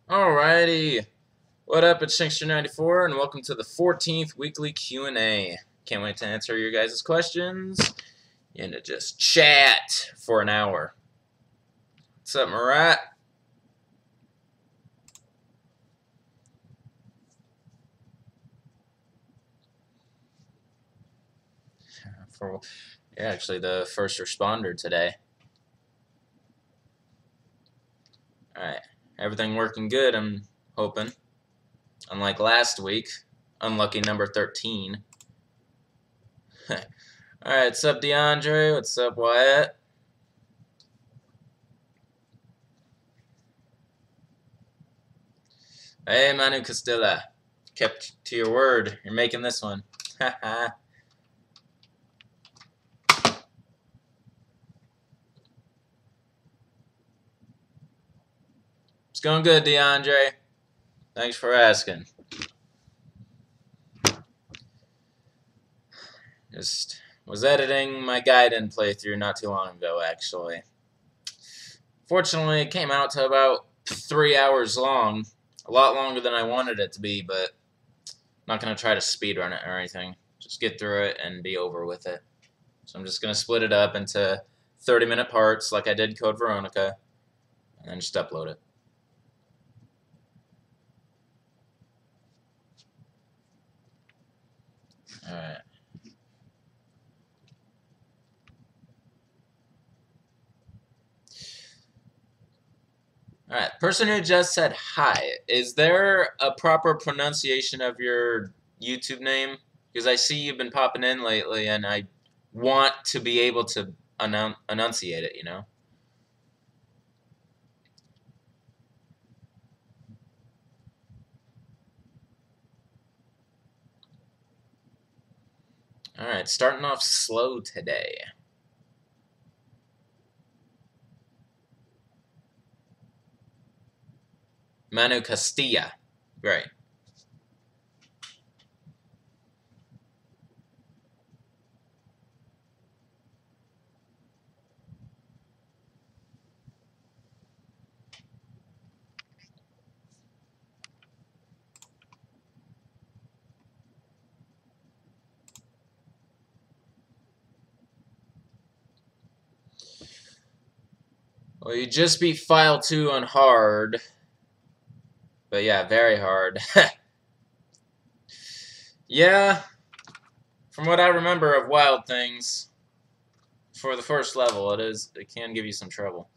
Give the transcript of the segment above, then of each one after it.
Alrighty, what up? It's Shankster94, and welcome to the 14th weekly Q&A. Can't wait to answer your guys' questions and to just chat for an hour. What's up, Marat? You're actually the first responder today. Alright, everything working good, I'm hoping. Unlike last week, unlucky number 13. Alright, what's up, DeAndre? What's up, Wyatt? Hey, Manu Castilla. Kept to your word. You're making this one. Haha. It's going good, DeAndre. Thanks for asking. Just was editing my Gaiden playthrough not too long ago, actually. Fortunately, it came out to about 3 hours long. A lot longer than I wanted it to be, but I'm not going to try to speedrun it or anything. Just get through it and be over with it. So I'm just going to split it up into 30-minute parts like I did Code Veronica, and then just upload it. Alright. Alright, person who just said hi, is there a proper pronunciation of your YouTube name? Because I see you've been popping in lately, and I want to be able to enunciate it, you know? Alright, starting off slow today. Manu Castilla. Great. Well, you just beat File 2 on hard. But yeah, very hard. Yeah, from what I remember of Wild Things, for the first level, it can give you some trouble.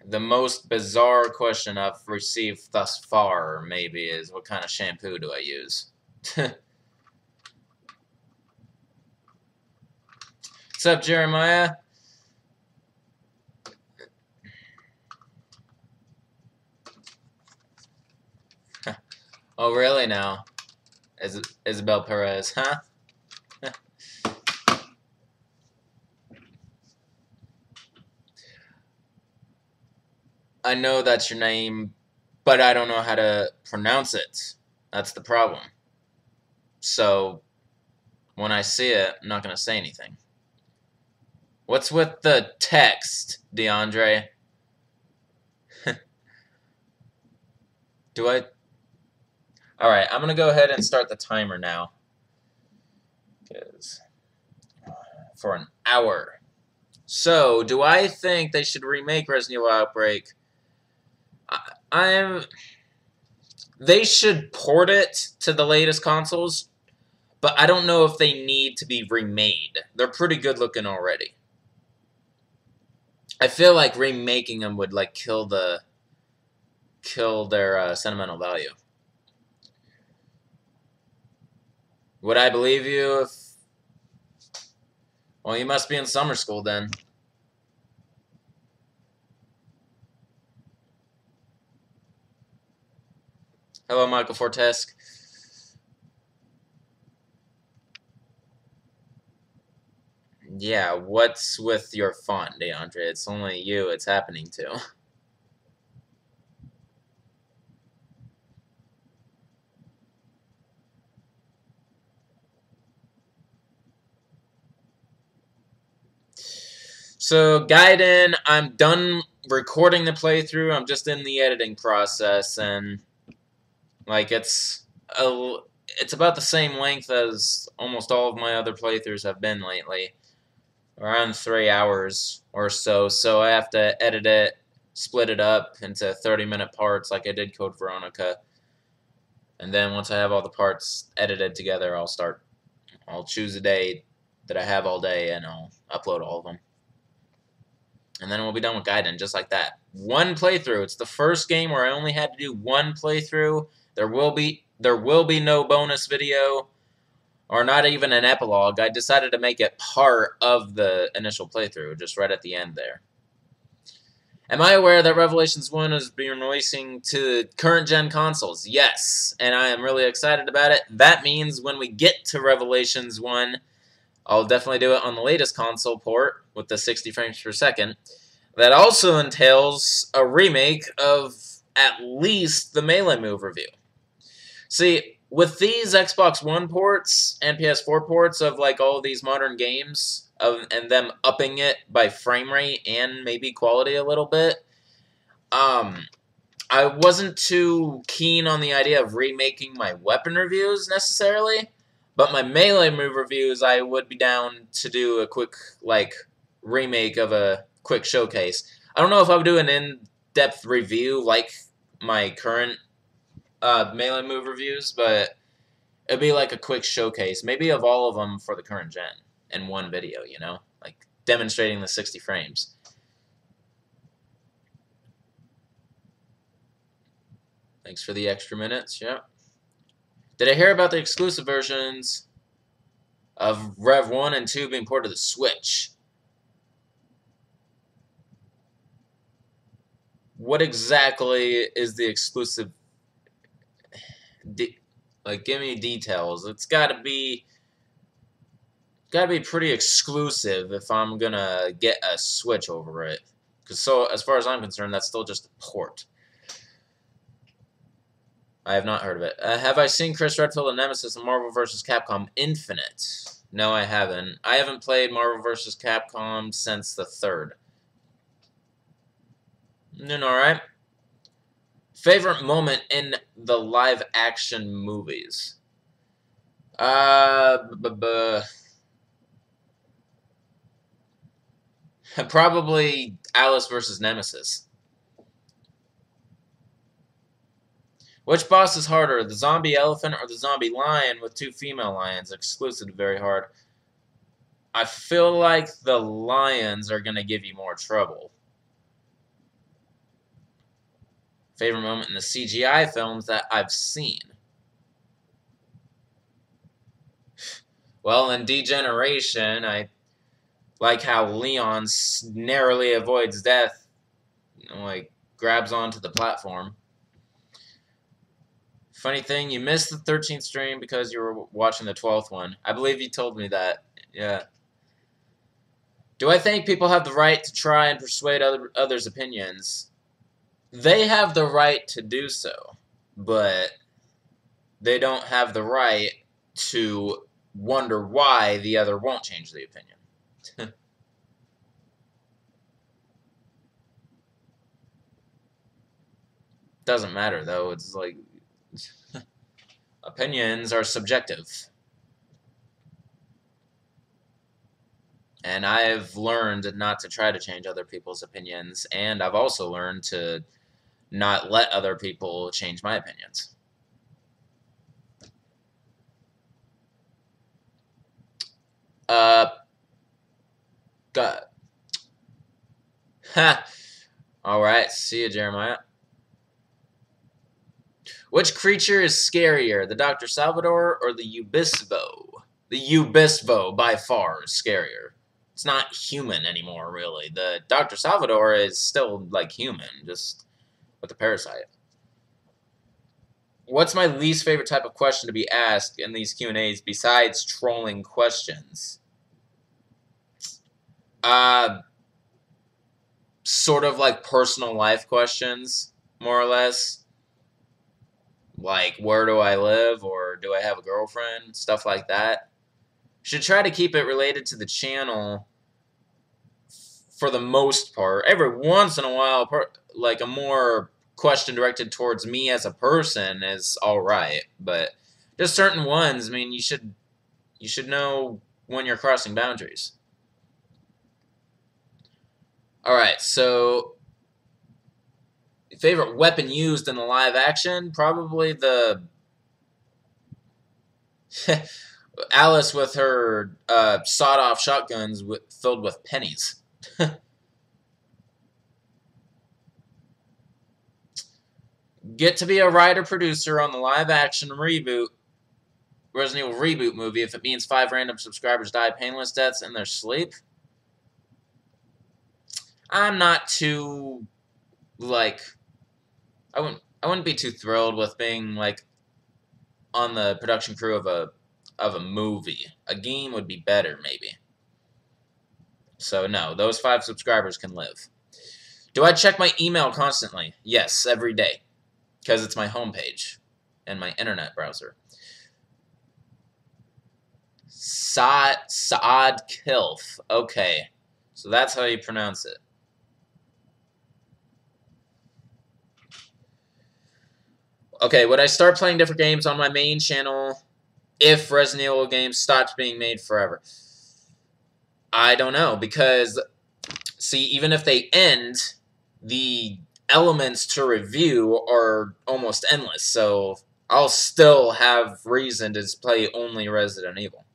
The most bizarre question I've received thus far, maybe, is what kind of shampoo do I use? What's up, Jeremiah? Oh, really now? Isabel Perez, huh? I know that's your name, but I don't know how to pronounce it. That's the problem. So, when I see it, I'm not going to say anything. What's with the text, DeAndre? Do I... Alright, I'm going to go ahead and start the timer now. For an hour. So, do I think they should remake Resident Evil Outbreak? They should port it to the latest consoles, but I don't know if they need to be remade. They're pretty good looking already. I feel like remaking them would like kill their sentimental value. Would I believe you if... Well, you must be in summer school then. Hello, Michael Fortesque. Yeah, what's with your font, DeAndre? It's only you it's happening to. So, Gaiden, I'm done recording the playthrough. I'm just in the editing process, and like it's about the same length as almost all of my other playthroughs have been lately, around 3 hours or so. So I have to edit it, split it up into 30-minute parts, like I did Code Veronica, and then once I have all the parts edited together, I'll choose a day that I have all day, and I'll upload all of them. And then we'll be done with Gaiden, just like that. One playthrough. It's the first game where I only had to do one playthrough. There will be no bonus video, or not even an epilogue. I decided to make it part of the initial playthrough, just right at the end there. Am I aware that Revelations 1 is being releasing to current-gen consoles? Yes, and I am really excited about it. That means when we get to Revelations 1, I'll definitely do it on the latest console port with the 60 frames per second. That also entails a remake of at least the Melee Move review. See, with these Xbox One ports and PS4 ports of like all of these modern games, and them upping it by frame rate and maybe quality a little bit, I wasn't too keen on the idea of remaking my weapon reviews necessarily. But my Melee Move reviews, I would be down to do a quick, like, remake of a quick showcase. I don't know if I would do an in-depth review like my current Melee Move reviews, but it'd be like a quick showcase, maybe of all of them for the current gen in one video, you know? Like, demonstrating the 60 frames. Thanks for the extra minutes, yeah. Did I hear about the exclusive versions of Rev 1 and 2 being ported to the Switch? What exactly is the exclusive? Like, give me details. It's gotta be pretty exclusive if I'm gonna get a Switch over it. Because so, as far as I'm concerned, that's still just a port. I have not heard of it. Have I seen Chris Redfield and Nemesis in Marvel vs. Capcom Infinite? No, I haven't. I haven't played Marvel vs. Capcom since the 3rd. Alright. Favorite moment in the live-action movies? Probably Alice vs. Nemesis. Which boss is harder, the zombie elephant or the zombie lion with 2 female lions? Exclusive to Very Hard. I feel like the lions are going to give you more trouble. Favorite moment in the CGI films that I've seen? Well, in Degeneration, I like how Leon narrowly avoids death, like, grabs onto the platform. Funny thing, you missed the 13th stream because you were watching the 12th one. I believe you told me that. Yeah. Do I think people have the right to try and persuade others' opinions? They have the right to do so, but they don't have the right to wonder why the other won't change the opinion. Doesn't matter, though. It's like... opinions are subjective. And I've learned not to try to change other people's opinions, and I've also learned to not let other people change my opinions. God. Ha! Alright, see you, Jeremiah. Which creature is scarier, the Dr. Salvador or the Ubisvo? The Ubisvo, by far, is scarier. It's not human anymore, really. The Dr. Salvador is still, like, human, just with a parasite. What's my least favorite type of question to be asked in these Q&As besides trolling questions? Sort of like personal life questions, more or less. Like, where do I live, or do I have a girlfriend, stuff like that. Should try to keep it related to the channel for the most part. Every once in a while, like a more question directed towards me as a person is all right, but just certain ones. I mean, you should know when you're crossing boundaries. All right, so favorite weapon used in the live action, probably the Alice with her sawed-off shotguns filled with pennies. Get to be a writer-producer on the live-action reboot, Resident Evil reboot movie if it means 5 random subscribers die painless deaths in their sleep. I'm not too, like, I wouldn't be too thrilled with being, like, on the production crew of a movie. A game would be better, maybe. So, no, those 5 subscribers can live. Do I check my email constantly? Yes, every day. Because it's my homepage and my internet browser. Saad Kilf. Okay. So that's how you pronounce it. Okay, would I start playing different games on my main channel if Resident Evil games stopped being made forever? I don't know, because, see, even if they end, the elements to review are almost endless, so I'll still have reason to play only Resident Evil.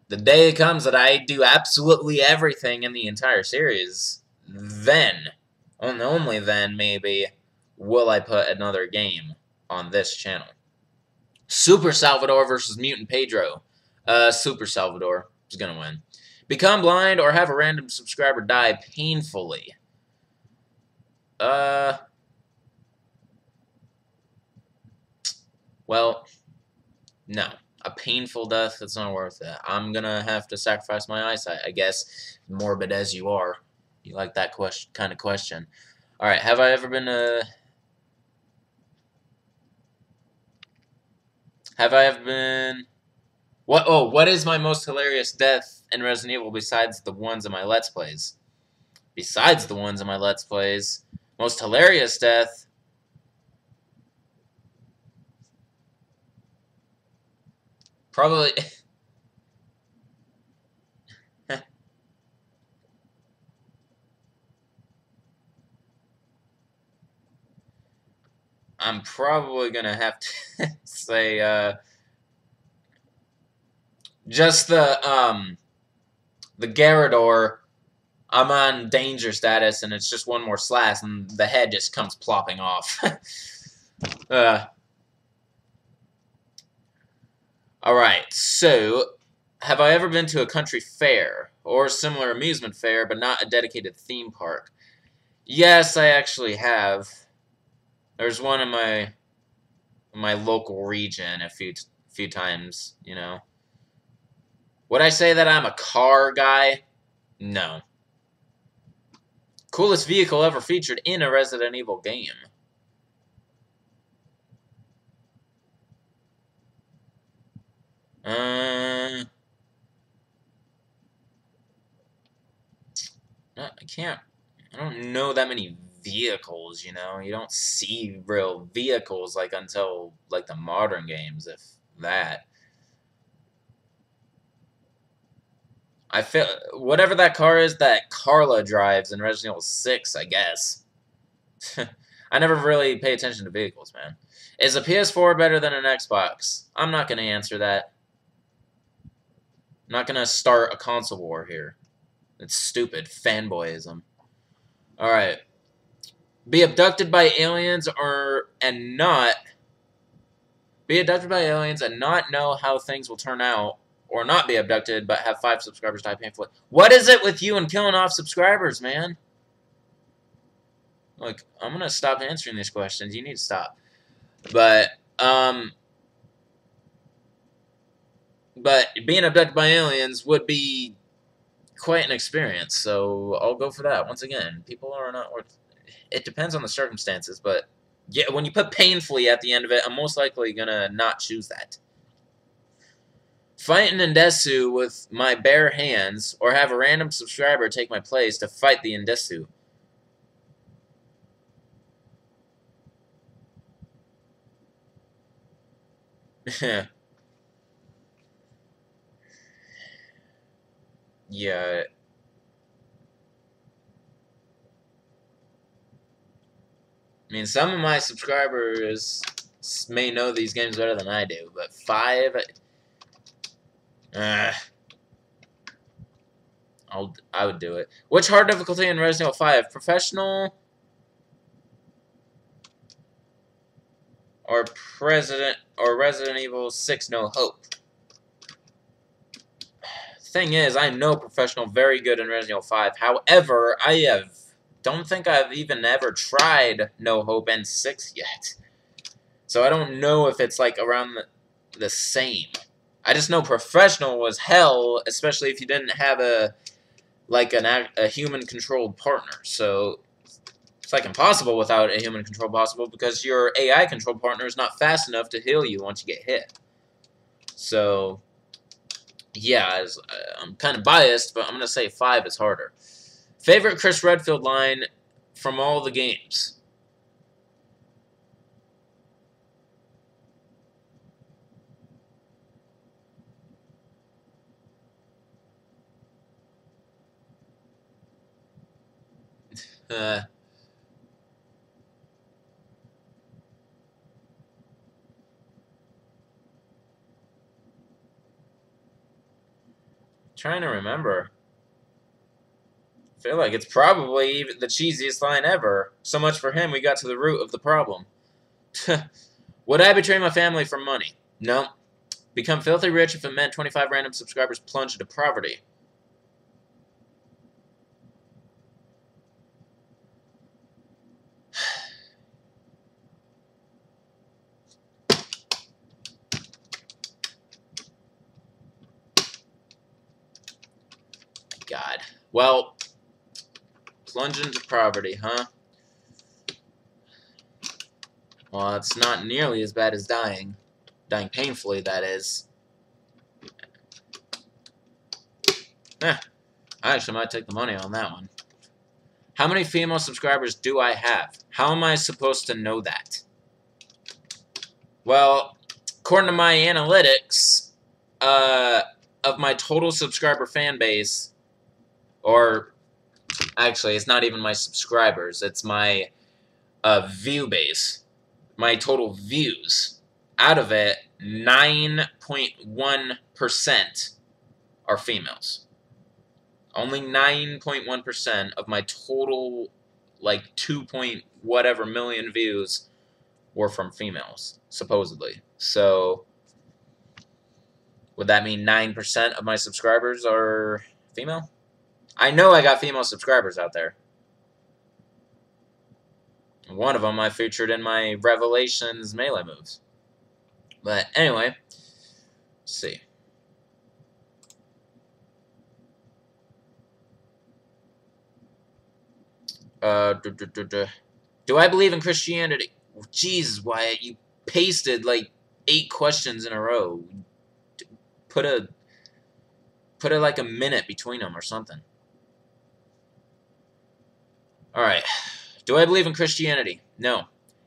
The day comes that I do absolutely everything in the entire series, then, only then, maybe, will I put another game on this channel. Super Salvador versus Mutant Pedro. Super Salvador is going to win. Become blind or have a random subscriber die painfully. Well, no. A painful death, it's not worth it. I'm going to have to sacrifice my eyesight, I guess. Morbid as you are. You like that kind of question. Alright, have I ever been what is my most hilarious death in Resident Evil besides the ones in my Let's Plays? Besides the ones in my Let's Plays, most hilarious death... Probably... I'm probably gonna have to say, just the Garrador. I'm on danger status, and it's just one more slash, and the head just comes plopping off. Alright, so, have I ever been to a country fair, or a similar amusement fair, but not a dedicated theme park? Yes, I actually have. There's one in my local region a few times, you know. Would I say that I'm a car guy? No. Coolest vehicle ever featured in a Resident Evil game? I don't know that many vehicles, you know. You don't see real vehicles, like, until, like, the modern games, if that. I feel, whatever that car is that Carla drives in Resident Evil 6, I guess. I never really pay attention to vehicles, man. Is a PS4 better than an Xbox? I'm not going to answer that. I'm not going to start a console war here. It's stupid. Fanboyism. Alright. Be abducted by aliens and not know how things will turn out, or not be abducted but have 5 subscribers die painfully. What is it with you and killing off subscribers, man? Look, I'm gonna stop answering these questions. You need to stop. But being abducted by aliens would be quite an experience, so I'll go for that. Once again, people are not worth... It depends on the circumstances, but yeah, when you put painfully at the end of it, I'm most likely gonna not choose that. Fight an Indesu with my bare hands, or have a random subscriber take my place to fight the Indesu. Yeah. I mean, some of my subscribers may know these games better than I do, but 5... I would do it. Which hard difficulty in Resident Evil 5? Professional or Resident Evil 6 No Hope? Thing is, I know professional very good in Resident Evil 5. However, don't think I've even ever tried No Hope and 6 yet. So I don't know if it's like around the same. I just know professional was hell, especially if you didn't have a human-controlled partner. So it's like impossible without a human-controlled possible because your AI-controlled partner is not fast enough to heal you once you get hit. So yeah, I'm kind of biased, but I'm going to say 5 is harder. Favorite Chris Redfield line from all the games? Trying to remember. I feel like it's probably even the cheesiest line ever. So much for him, we got to the root of the problem. Would I betray my family for money? No. Become filthy rich if it meant 25 random subscribers plunge into poverty. God. Well, plunge into poverty, huh? Well, it's not nearly as bad as dying. Dying painfully, that is. I actually might take the money on that one. How many female subscribers do I have? How am I supposed to know that? Well, according to my analytics, of my total subscriber fan base, or actually, it's not even my subscribers, it's my view base, my total views. Out of it, 9.1% are females. Only 9.1% of my total, like, 2 point whatever million views were from females, supposedly. So, would that mean 9% of my subscribers are female? I know I got female subscribers out there. One of them I featured in my Revelations melee moves. But anyway, let's see. Do I believe in Christianity? Jesus, Wyatt, you pasted like 8 questions in a row. Put like a minute between them or something. Alright. Do I believe in Christianity? No.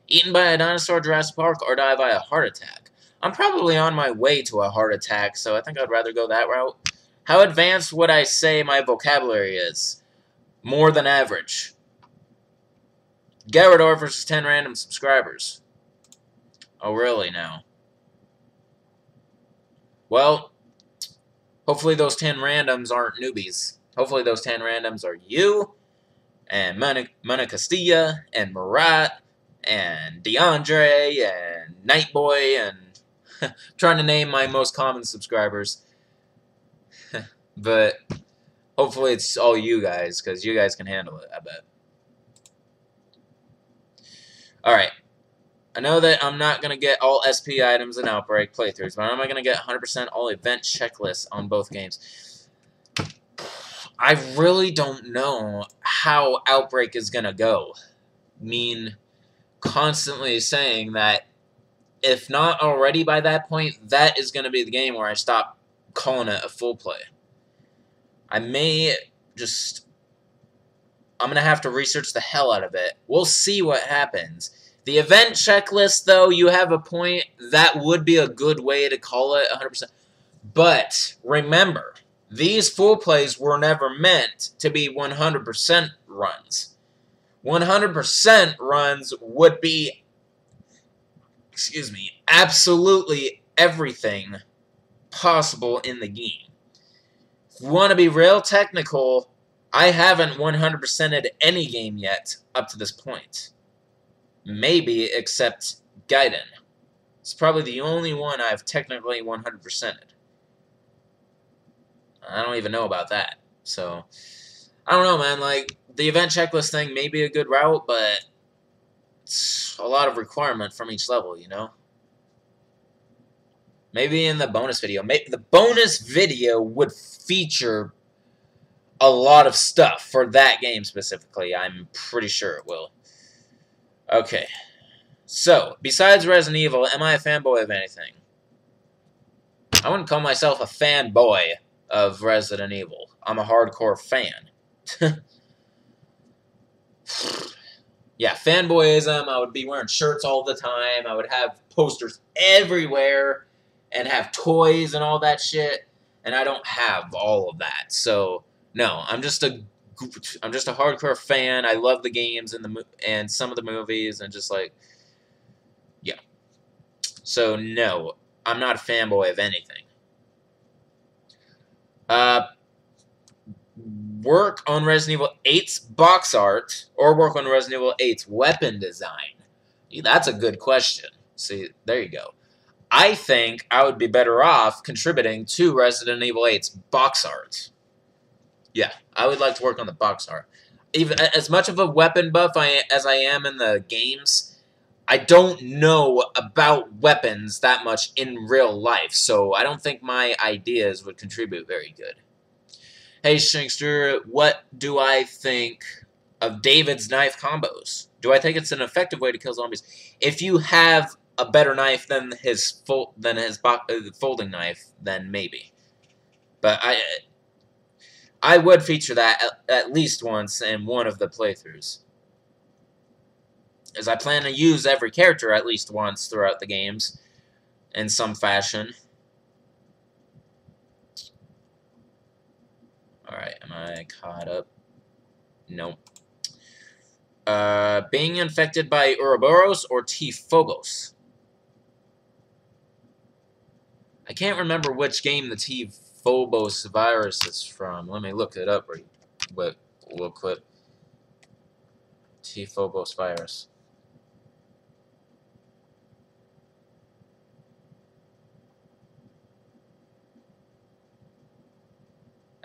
Eaten by a dinosaur, Jurassic Park, or die by a heart attack? I'm probably on my way to a heart attack, so I think I'd rather go that route. How advanced would I say my vocabulary is? More than average. Garrador versus 10 random subscribers. Oh, really now? Well, hopefully those 10 randoms aren't newbies. Hopefully those 10 randoms are you, and Mana Castilla, and Marat, and DeAndre, and Nightboy, and trying to name my most common subscribers. But hopefully it's all you guys, because you guys can handle it, I bet. Alright. I know that I'm not going to get all SP items in Outbreak playthroughs, but am I going to get 100% all event checklists on both games? I really don't know how Outbreak is going to go. I mean, constantly saying that if not already by that point, that is going to be the game where I stop calling it a full play. I'm going to have to research the hell out of it. We'll see what happens. The event checklist, though, you have a point. That would be a good way to call it 100%. But remember, these full plays were never meant to be 100% runs. 100% runs would be, absolutely everything possible in the game. If you want to be real technical, I haven't 100%ed any game yet up to this point. Maybe except Gaiden. It's probably the only one I've technically 100%ed. I don't even know about that. So, I don't know, man. Like, the event checklist thing may be a good route, but it's a lot of requirement from each level, you know? Maybe in the bonus video. The bonus video would feature a lot of stuff for that game specifically. I'm pretty sure it will. Okay. So, besides Resident Evil, am I a fanboy of anything? I wouldn't call myself a fanboy of Resident Evil. I'm a hardcore fan. Yeah, fanboyism. I would be wearing shirts all the time. I would have posters everywhere and have toys and all that shit. And I don't have all of that. So, no, I'm just a hardcore fan. I love the games and some of the movies and just like, yeah. So, no, I'm not a fanboy of anything. Work on Resident Evil 8's box art or work on Resident Evil 8's weapon design? That's a good question. See, there you go. I think I would be better off contributing to Resident Evil 8's box art. Yeah, I would like to work on the box art. Even as much of a weapon buff as I am in the games, I don't know about weapons that much in real life, so I don't think my ideas would contribute very good. Hey, Shankster, what do I think of David's knife combos? Do I think it's an effective way to kill zombies? If you have a better knife than his folding knife, then maybe. But I would feature that at least once in one of the playthroughs, as I plan to use every character at least once throughout the games in some fashion. Alright, am I caught up? Nope. Being infected by Ouroboros or T-Phobos? I can't remember which game the T-Phobos virus is from. Let me look it up real quick. T-Phobos virus.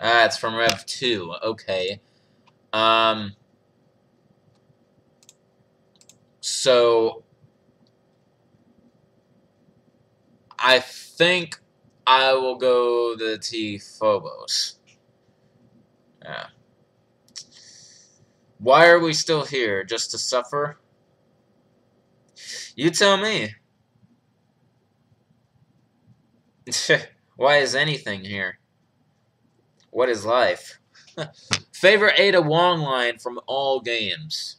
Ah, it's from Rev 2. Okay. So I think I will go the T-Phobos. Yeah. Why are we still here? Just to suffer? You tell me. Why is anything here? What is life? Favorite Ada Wong line from all games?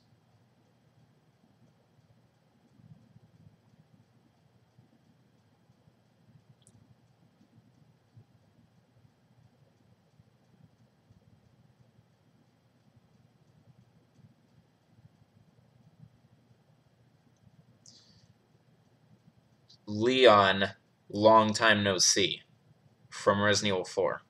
Leon, long time no see, from Resident Evil 4.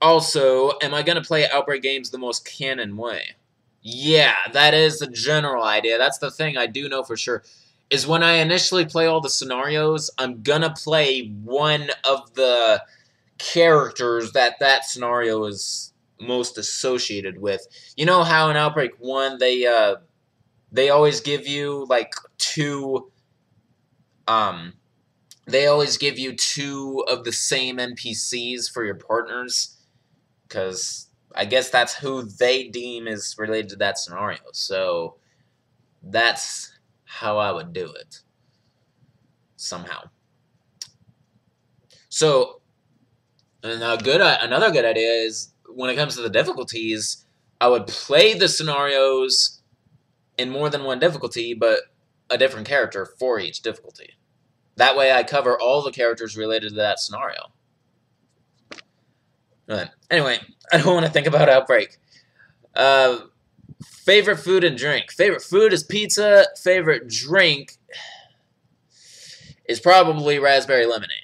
Also, am I going to play Outbreak games the most canon way? Yeah, that is the general idea. That's the thing I do know for sure. Is when I initially play all the scenarios, I'm going to play one of the characters that scenario is most associated with. You know how in Outbreak 1, they always give you, like, two of the same NPCs for your partners, because I guess that's who they deem is related to that scenario. So that's how I would do it. Somehow. So, another good idea is when it comes to the difficulties, I would play the scenarios in more than one difficulty, but a different character for each difficulty. That way I cover all the characters related to that scenario. Right. Anyway, I don't want to think about Outbreak. Favorite food and drink. Favorite food is pizza. Favorite drink is probably raspberry lemonade.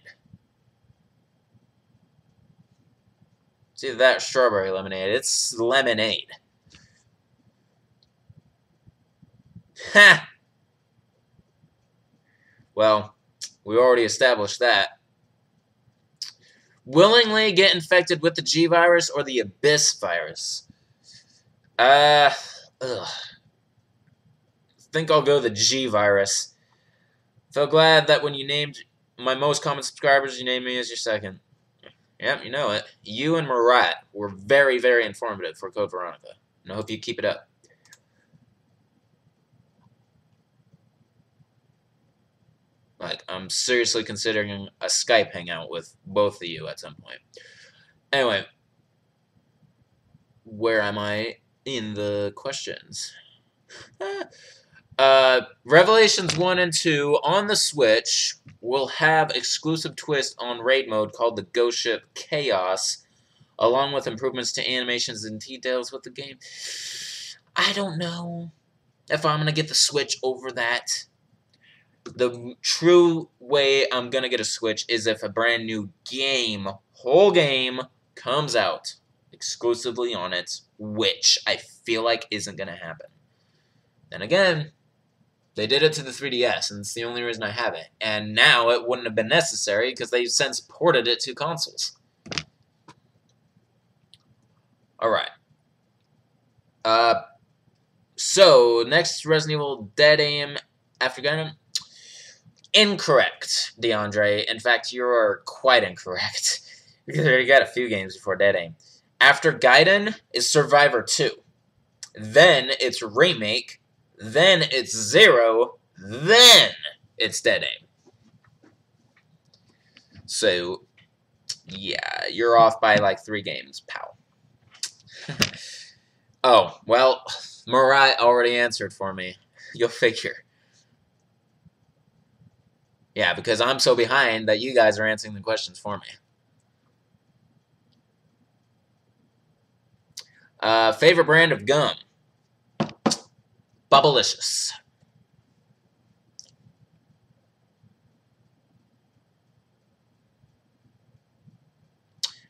It's either that or strawberry lemonade. It's lemonade. Ha! Well, we already established that. Willingly get infected with the G virus or the Abyss virus? I think I'll go the G virus. Feel glad that when you named my most common subscribers, you named me as your second. Yep, you know it. You and Murat were very, very informative for Code Veronica. And I hope you keep it up. Like, I'm seriously considering a Skype hangout with both of you at some point. Anyway, where am I in the questions? Revelations 1 and 2 on the Switch will have exclusive twist on raid mode called the Ghost Ship Chaos, along with improvements to animations and details with the game. I don't know if I'm going to get the Switch over that. The true way I'm going to get a Switch is if a brand new game, whole game, comes out exclusively on it, which I feel like isn't going to happen. Then again, they did it to the 3DS, and it's the only reason I have it. And now it wouldn't have been necessary because they've since ported it to consoles. Alright. So, next Resident Evil Dead Aim after Gaiden. Incorrect, DeAndre. In fact, you are quite incorrect. Because you already got a few games before Dead Aim. After Gaiden is Survivor 2. Then it's Remake. Then it's Zero. Then it's Dead Aim. So, yeah, you're off by like 3 games, pal. Oh, well, Murat already answered for me. You'll figure. Yeah, because I'm so behind that you guys are answering the questions for me. Favorite brand of gum? Bubblicious.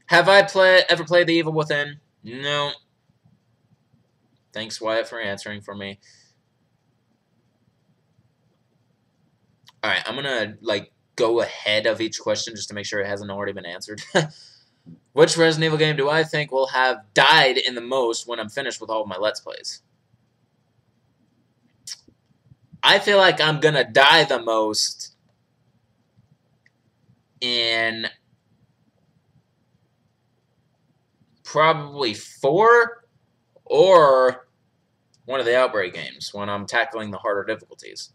Have I ever played The Evil Within? No. Thanks, Wyatt, for answering for me. Alright, I'm gonna, like, go ahead of each question just to make sure it hasn't already been answered. Which Resident Evil game do I think will have died in the most when I'm finished with all of my Let's Plays? I feel like I'm gonna die the most in probably 4 or one of the Outbreak games when I'm tackling the harder difficulties.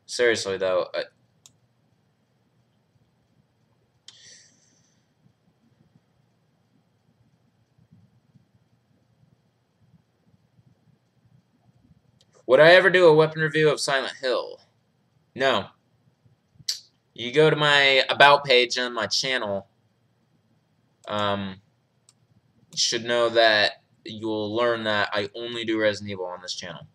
Seriously, though, would I ever do a weapon review of Silent Hill? No. You go to my About page on my channel. You should know that you'll learn that I only do Resident Evil on this channel.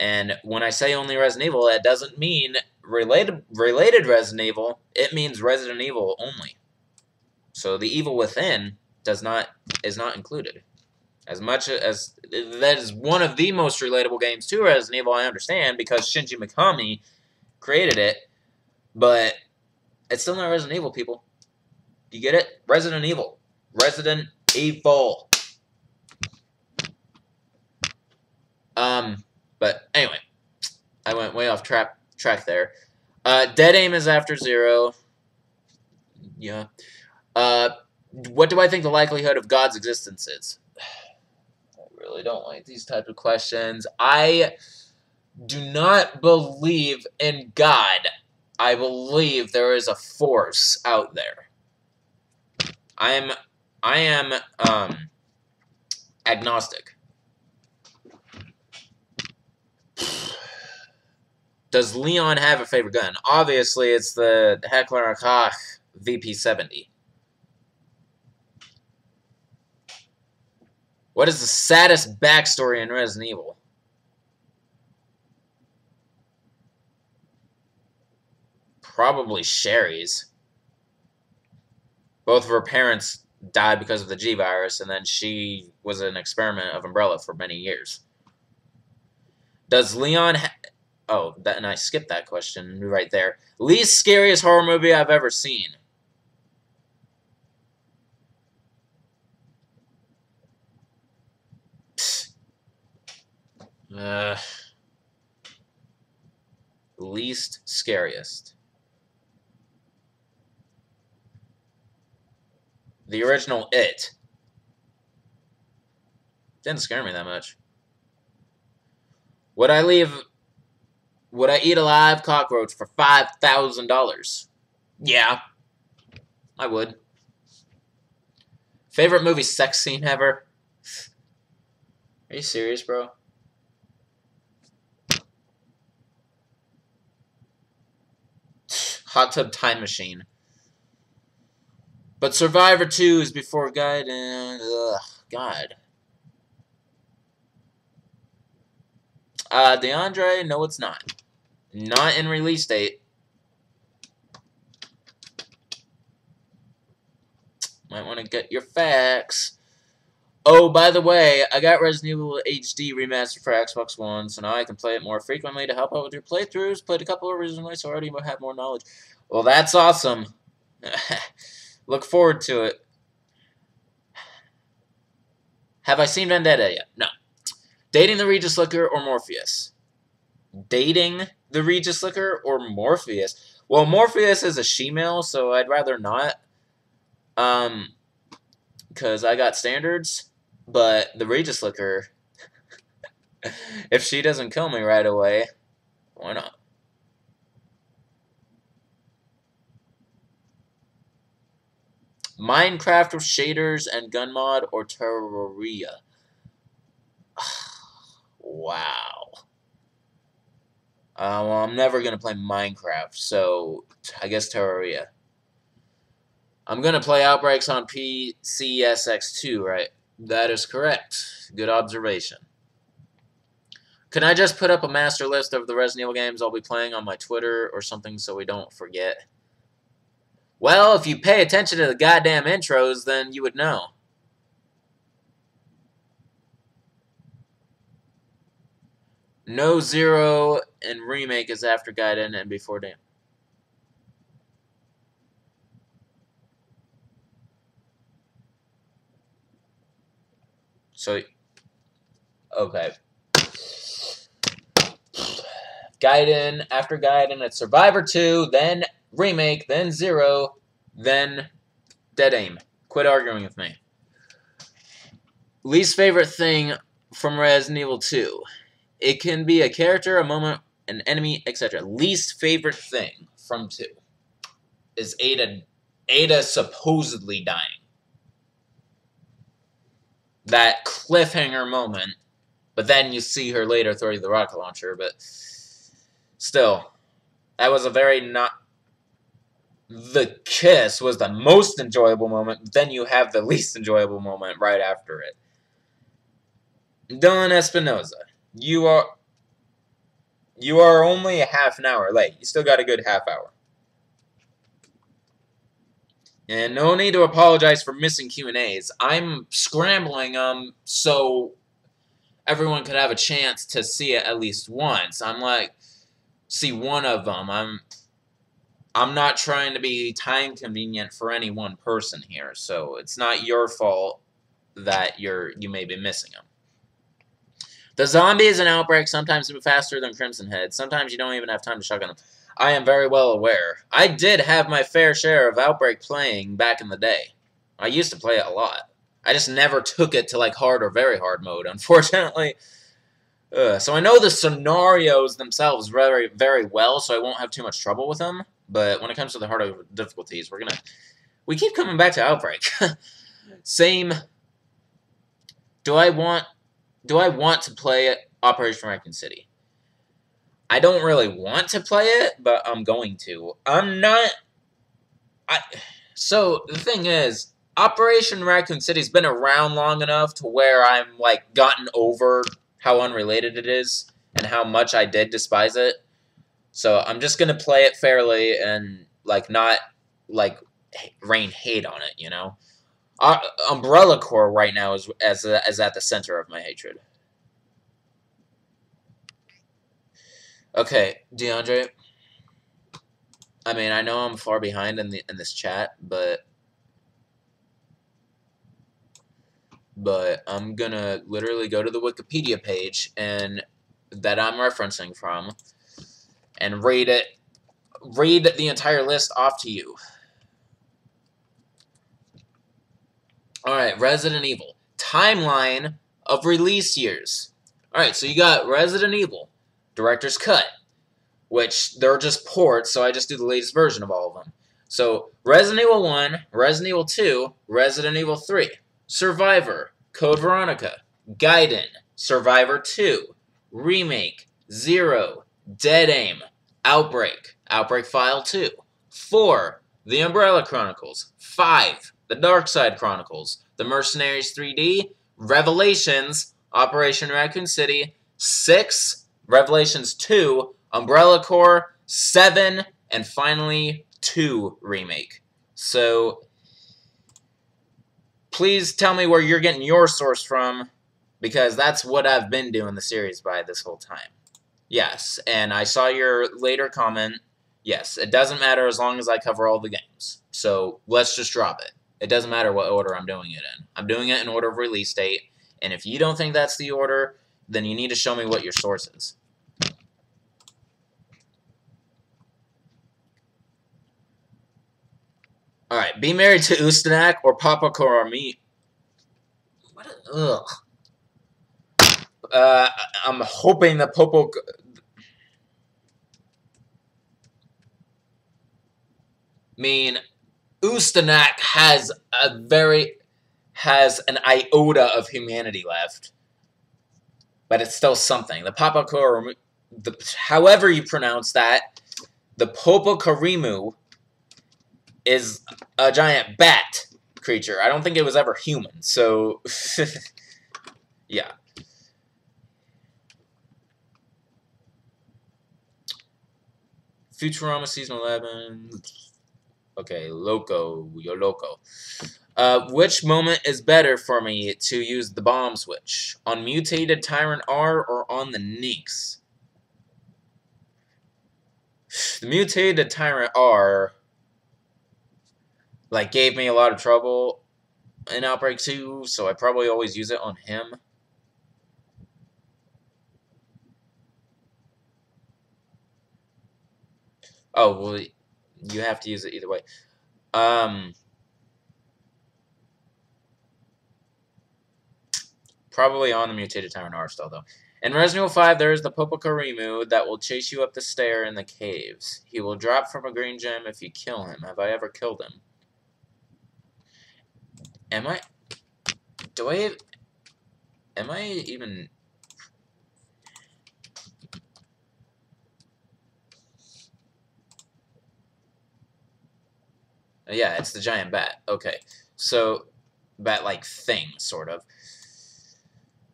And when I say only Resident Evil, that doesn't mean related Resident Evil. It means Resident Evil only. So the Evil Within is not included. As much as that is one of the most relatable games to Resident Evil, I understand, because Shinji Mikami created it, but it's still not Resident Evil, people. You get it? Resident Evil. Resident Evil. But anyway, I went way off track there. Dead Aim is after Zero. Yeah. What do I think the likelihood of God's existence is? I really don't like these type of questions. I do not believe in God. I believe there is a force out there. I am agnostic. Does Leon have a favorite gun? Obviously, it's the Heckler & Koch VP70. What is the saddest backstory in Resident Evil? Probably Sherry's. Both of her parents died because of the G virus, and then she was an experiment of Umbrella for many years. Does Leon... Oh, and I skipped that question right there. Least scariest horror movie I've ever seen. Least scariest. The original It. Didn't scare me that much. Would I eat a live cockroach for $5,000? Yeah, I would. Favorite movie sex scene ever? Are you serious, bro? Hot Tub Time Machine. But Survivor 2 is before Gaiden. Ugh, God. DeAndre, no it's not. Not in release date. Might want to get your facts. Oh, by the way, I got Resident Evil HD remastered for Xbox One, so now I can play it more frequently to help out with your playthroughs. Played a couple originally, so I already have more knowledge. Well, that's awesome. Look forward to it. Have I seen Vendetta yet? No. Dating the Regis Liquor or Morpheus? Dating the Regis Liquor or Morpheus? Well, Morpheus is a she-male, so I'd rather not. Because I got standards. But the Regis Liquor, if she doesn't kill me right away, why not? Minecraft with shaders and gun mod or Terraria? Wow. Well, I'm never going to play Minecraft, so I guess Terraria. I'm going to play Outbreaks on PCSX2, right? That is correct. Good observation. Can I just put up a master list of the Resident Evil games I'll be playing on my Twitter or something so we don't forget? Well, if you pay attention to the goddamn intros, then you would know. No Zero and Remake is after Gaiden and before Damn. So, okay. Gaiden, after Gaiden, it's Survivor 2, then Remake, then Zero, then Dead Aim. Quit arguing with me. Least favorite thing from Resident Evil 2. It can be a character, a moment, an enemy, etc. Least favorite thing from 2 is Ada supposedly dying. That cliffhanger moment, but then you see her later throwing the rocket launcher, but still, that was a very not... The kiss was the most enjoyable moment, then you have the least enjoyable moment right after it. Dylan Espinoza, you are only a half an hour late. You still got a good half hour. And no need to apologize for missing Q&As. I'm scrambling them so everyone could have a chance to see it at least once. I'm like, see one of them. I'm not trying to be time convenient for any one person here, so it's not your fault that you may be missing them. The zombies in Outbreak sometimes move faster than Crimson Head. Sometimes you don't even have time to shotgun them. I am very well aware. I did have my fair share of Outbreak playing back in the day. I used to play it a lot. I just never took it to like hard or very hard mode, unfortunately. So I know the scenarios themselves very, very well, so I won't have too much trouble with them. But when it comes to the harder difficulties, we keep coming back to Outbreak. Same. Do I want to play Operation Raccoon City? I don't really want to play it, but I'm going to. I'm not. So the thing is, Operation Raccoon City's been around long enough to where I'm like gotten over how unrelated it is and how much I did despise it. So I'm just gonna play it fairly and like not like rain hate on it, you know. Umbrella Corps right now is at the center of my hatred. Okay, DeAndre. I mean, I know I'm far behind in this chat, but I'm gonna literally go to the Wikipedia page and that I'm referencing from and read the entire list off to you. Alright, Resident Evil. Timeline of release years. Alright, so you got Resident Evil, Director's Cut, which they're just ports, so I just do the latest version of all of them. So, Resident Evil 1, Resident Evil 2, Resident Evil 3, Survivor, Code Veronica, Gaiden, Survivor 2, Remake, Zero, Dead Aim, Outbreak, Outbreak File 2, 4, The Umbrella Chronicles, 5, The Dark Side Chronicles, The Mercenaries 3D, Revelations, Operation Raccoon City, 6, Revelations 2, Umbrella Corps, 7, and finally 2 Remake. So, please tell me where you're getting your source from, because that's what I've been doing the series by this whole time. Yes, and I saw your later comment. Yes, it doesn't matter as long as I cover all the games. So, let's just drop it. It doesn't matter what order I'm doing it in. I'm doing it in order of release date, and if you don't think that's the order, then you need to show me what your source is. Alright, be married to Ustanak or Papa Korami. What? Ugh. I'm hoping the Popo... I mean, Ustanak has an iota of humanity left. But it's still something. The Papa Korami... however you pronounce that, the Popokarimu is a giant bat creature. I don't think it was ever human, so... yeah. Futurama Season 11... Okay, Loco. Yo Loco. Which moment is better for me to use the bomb switch? On Mutated Tyrant R or on the Nix? The Mutated Tyrant R... like, gave me a lot of trouble in Outbreak 2, so I probably always use it on him. Oh, well, you have to use it either way. Probably on the Mutated Tyrant R still, though. In Resident Evil 5, there is the Popokarimu that will chase you up the stair in the caves. He will drop from a green gem if you kill him. Have I ever killed him? Am I even... Yeah, it's the giant bat. Okay. So, bat-like thing, sort of.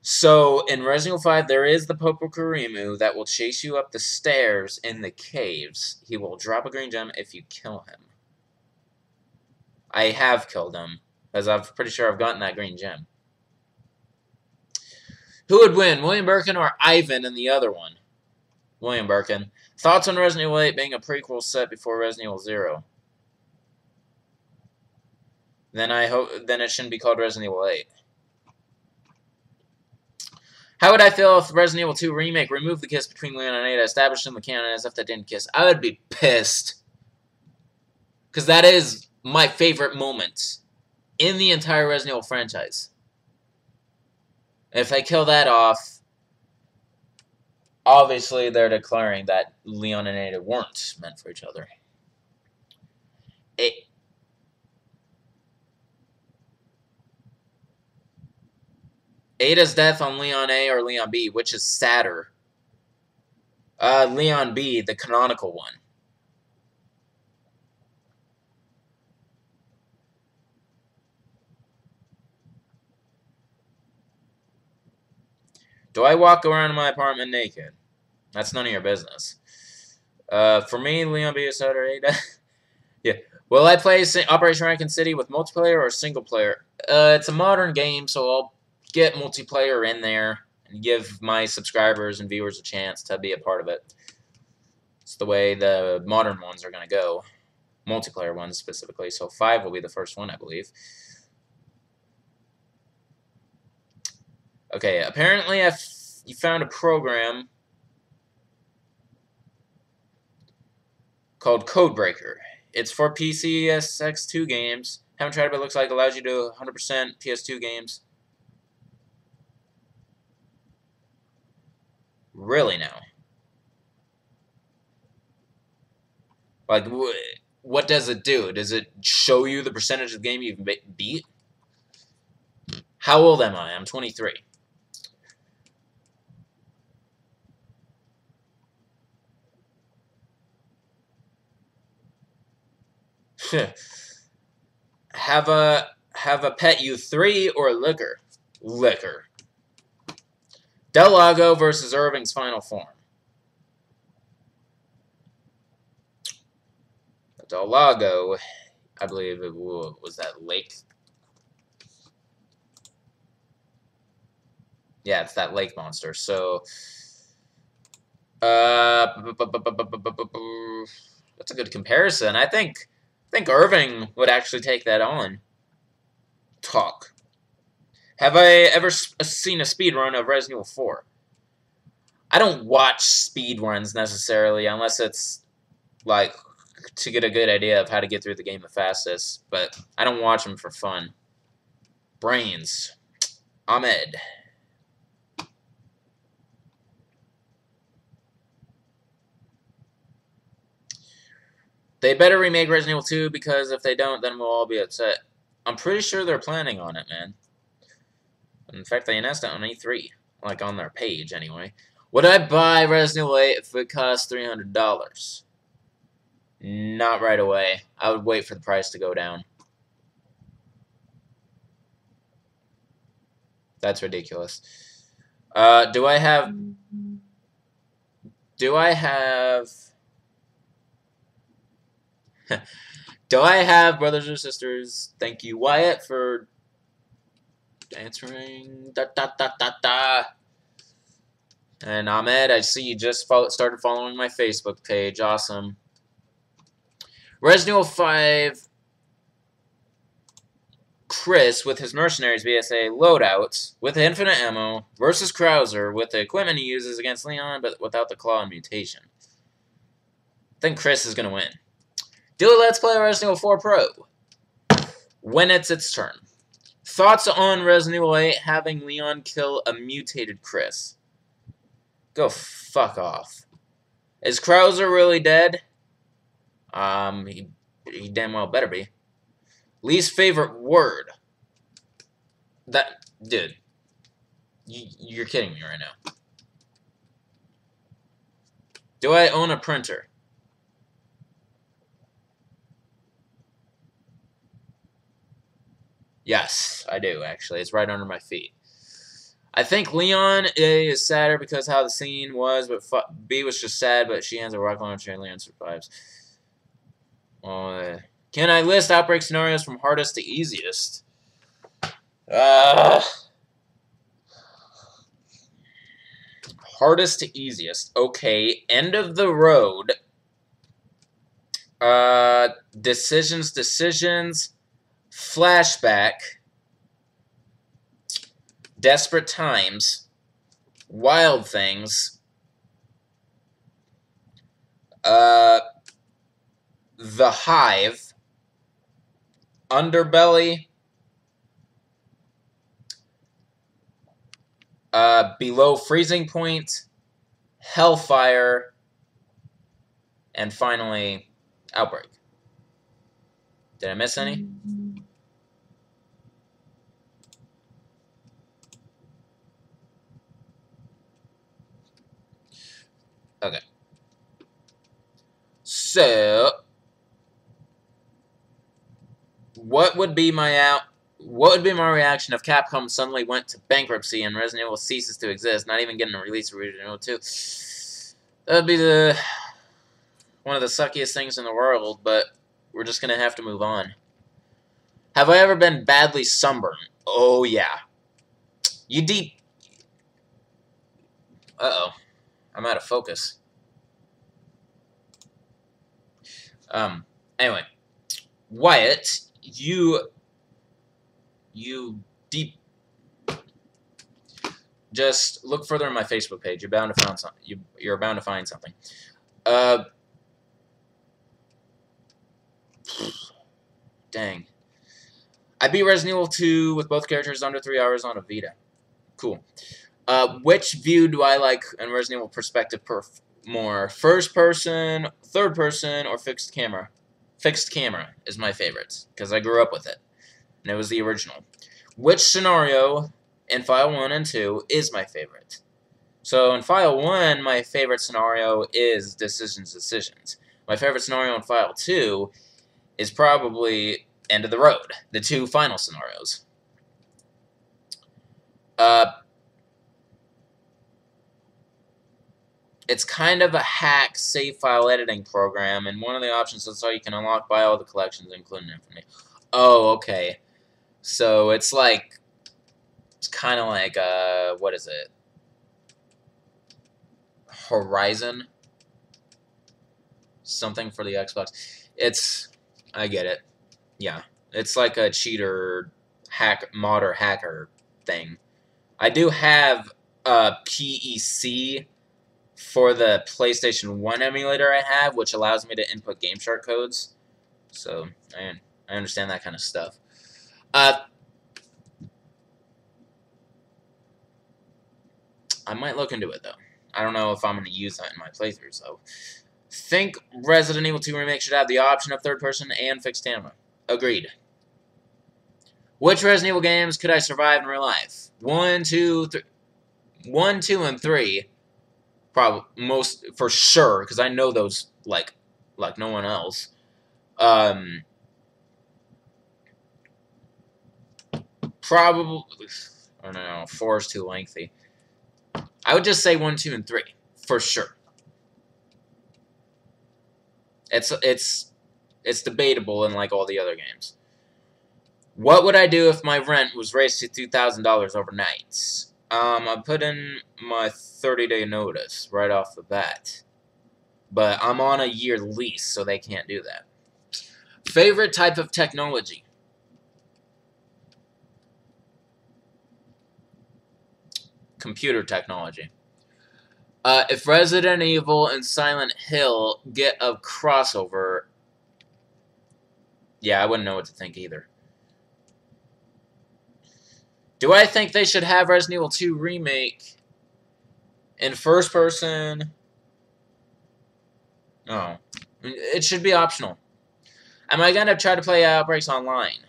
So, in Resident Evil 5, there is the Popokarimu that will chase you up the stairs in the caves. He will drop a green gem if you kill him. I have killed him, because I'm pretty sure I've gotten that green gem. Who would win, William Birkin or Ivan in the other one? William Birkin. Thoughts on Resident Evil 8 being a prequel set before Resident Evil 0? Then it shouldn't be called Resident Evil 8. How would I feel if Resident Evil 2 Remake removed the kiss between Leon and Ada, established in the canon as if they didn't kiss? I would be pissed. Because that is my favorite moment in the entire Resident Evil franchise. If they kill that off, Obviously, they're declaring that Leon and Ada weren't meant for each other. Ada's death on Leon A or Leon B, which is sadder? Leon B, the canonical one. Do I walk around in my apartment naked? That's none of your business. For me, Leon B is sadder. Ada. Yeah. Will I play Operation Raccoon City with multiplayer or single player? It's a modern game, so I'll get multiplayer in there and give my subscribers and viewers a chance to be a part of it. It's the way the modern ones are going to go. Multiplayer ones specifically. So 5 will be the first one, I believe. Okay, apparently you found a program called Codebreaker. It's for PCSX2 games. Haven't tried it, but it looks like it allows you to do 100% PS2 games. Really now? Like, what does it do? Does it show you the percentage of the game you've beat? How old am I? I'm 23. Have a pet you 3 or liquor? Liquor. Del Lago versus Irving's final form. Del Lago, I believe it was that lake. Yeah, it's that lake monster. So, that's a good comparison. I think Irving would actually take that on. Talk. Have I ever seen a speedrun of Resident Evil 4? I don't watch speedruns necessarily, unless it's like to get a good idea of how to get through the game the fastest. But I don't watch them for fun. Brains. Ahmed. They better remake Resident Evil 2, because if they don't, then we'll all be upset. I'm pretty sure they're planning on it, man. In fact, they announced it on E3. Like, on their page, anyway. Would I buy Resident Evil 8 if it cost $300? Not right away. I would wait for the price to go down. That's ridiculous. Do I have... Do I have brothers or sisters? Thank you, Wyatt, for answering. And Ahmed, I see you just started following my Facebook page. Awesome. Resident Evil 5, Chris with his mercenaries BSA loadouts with infinite ammo versus Krauser with the equipment he uses against Leon, but without the claw and mutation. I think Chris is going to win. Do a Let's Play Resident Evil 4 Pro when it's its turn. Thoughts on Resident Evil 8 having Leon kill a mutated Chris? Go fuck off. Is Krauser really dead? He damn well better be. Least favorite word? That, dude. You're kidding me right now. Do I own a printer? Yes, I do, actually. It's right under my feet. I think Leon is sadder because how the scene was, but B was just sad, but she ends a rocket launcher and Leon survives. Can I list outbreak scenarios from hardest to easiest? Hardest to easiest. Okay, end of the road. Decisions. Flashback. Desperate Times. Wild Things. The Hive. Underbelly. Below Freezing Point. Hellfire, and finally, Outbreak. Did I miss any? Okay. So, what would be my reaction if Capcom suddenly went to bankruptcy and Resident Evil ceases to exist, not even getting a release for Resident Evil 2? That would be one of the suckiest things in the world, but we're just gonna have to move on. Have I ever been badly sunburned? Oh yeah. You deep. Uh-oh. I'm out of focus. Anyway. Wyatt, you deep. Just look further on my Facebook page. You're bound to find something. You're bound to find something. Dang. I beat Resident Evil 2 with both characters under 3 hours on a Vita. Cool. Which view do I like in Resident Evil perspective more? First person, third person, or fixed camera? Fixed camera is my favorite, because I grew up with it, and it was the original. Which scenario in File 1 and 2 is my favorite? So in File 1, my favorite scenario is Decisions. My favorite scenario in File 2 is probably End of the Road, the two final scenarios. It's kind of a hack save file editing program, and one of the options is so you can unlock buy all the collections, including information. Oh, okay. So it's kind of like, what is it? Horizon? Something for the Xbox. I get it. Yeah. It's like a cheater, modder hacker thing. I do have a PEC for the PlayStation 1 emulator I have, which allows me to input GameShark codes. So, I understand that kind of stuff. I might look into it, though. I don't know if I'm going to use that in my playthrough, so. Think Resident Evil 2 Remake should have the option of third person and fixed camera. Agreed. Which Resident Evil games could I survive in real life? 1, 2, and 3. Probably most for sure, because I know those like no one else. Probably, I don't know. 4 is too lengthy. I would just say 1, 2, and 3 for sure. It's debatable in like all the other games. What would I do if my rent was raised to $2,000 overnight? I put in my 30-day notice right off the bat. But I'm on a year lease, so they can't do that. Favorite type of technology? Computer technology. If Resident Evil and Silent Hill get a crossover, yeah, I wouldn't know what to think either. Do I think they should have Resident Evil 2 Remake in first person? No. It should be optional. Am I going to try to play Outbreaks online?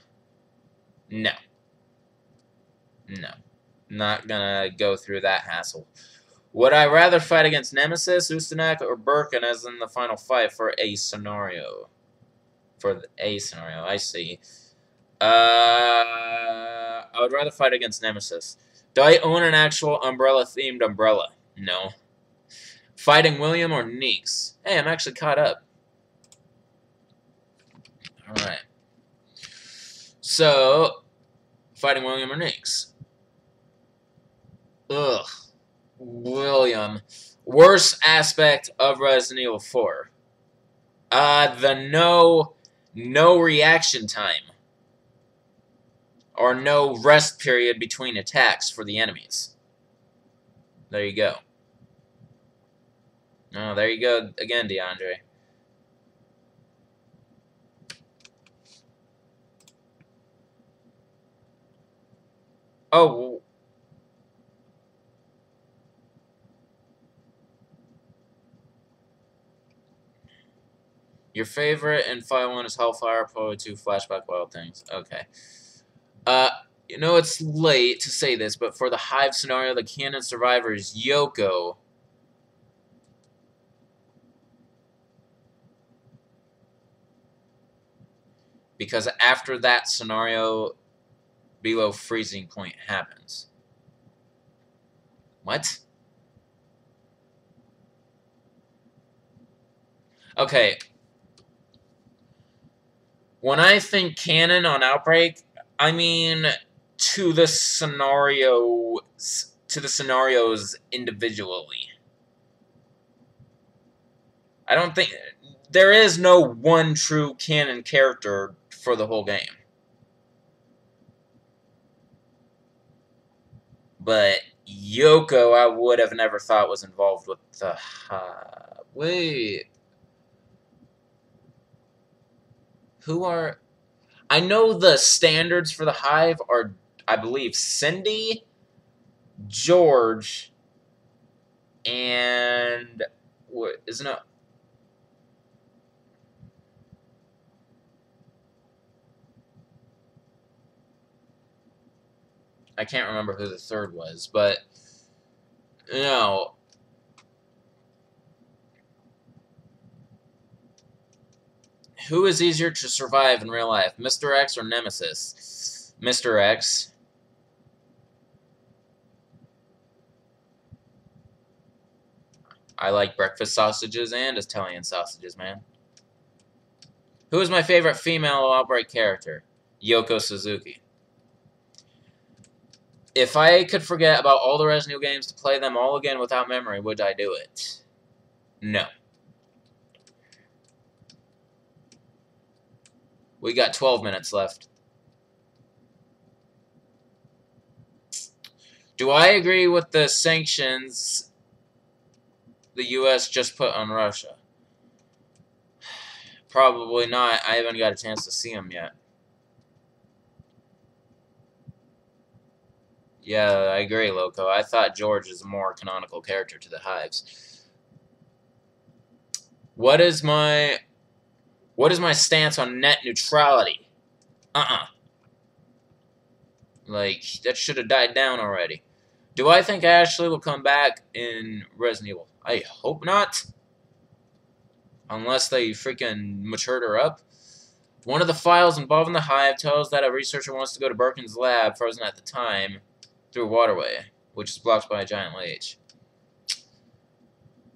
No. No. Not going to go through that hassle. Would I rather fight against Nemesis, Ustanak, or Birkin as in the final fight for a scenario? For a scenario, I see. I would rather fight against Nemesis. Do I own an actual umbrella-themed umbrella? No. Fighting William or Neeks? Hey, I'm actually caught up. Alright. So, fighting William or Neeks? Ugh. William. Worst aspect of Resident Evil 4. The no reaction time. Or no rest period between attacks for the enemies. There you go. Oh, there you go again, DeAndre. Oh. Your favorite in File 1 is Hellfire, Poe 2, Flashback, Wild Things. Okay. You know it's late to say this, but for the Hive scenario, the canon survivor is Yoko. Because after that scenario, below freezing point happens. What? Okay. When I think canon on Outbreak, I mean to the scenarios individually. I don't think there is no one true canon character for the whole game. But Yoko, I would have never thought was involved with the... wait. Who are... I know the standards for the Hive are, I believe, Cindy, George, and... what, isn't it... I can't remember who the third was, but... no. Who is easier to survive in real life, Mr. X or Nemesis? Mr. X. I like breakfast sausages and Italian sausages, man. Who is my favorite female Outbreak character? Yoko Suzuki. If I could forget about all the Resident Evil games to play them all again without memory, would I do it? No. We got 12 minutes left. Do I agree with the sanctions the U.S. just put on Russia? Probably not. I haven't got a chance to see them yet. Yeah, I agree, Loco. I thought George is a more canonical character to the Hives. What is my stance on net neutrality? Like, that should have died down already. Do I think Ashley will come back in Resident Evil? I hope not. Unless they freaking matured her up. One of the files involving the Hive tells that a researcher wants to go to Birkin's lab, frozen at the time, through a waterway, which is blocked by a giant ledge.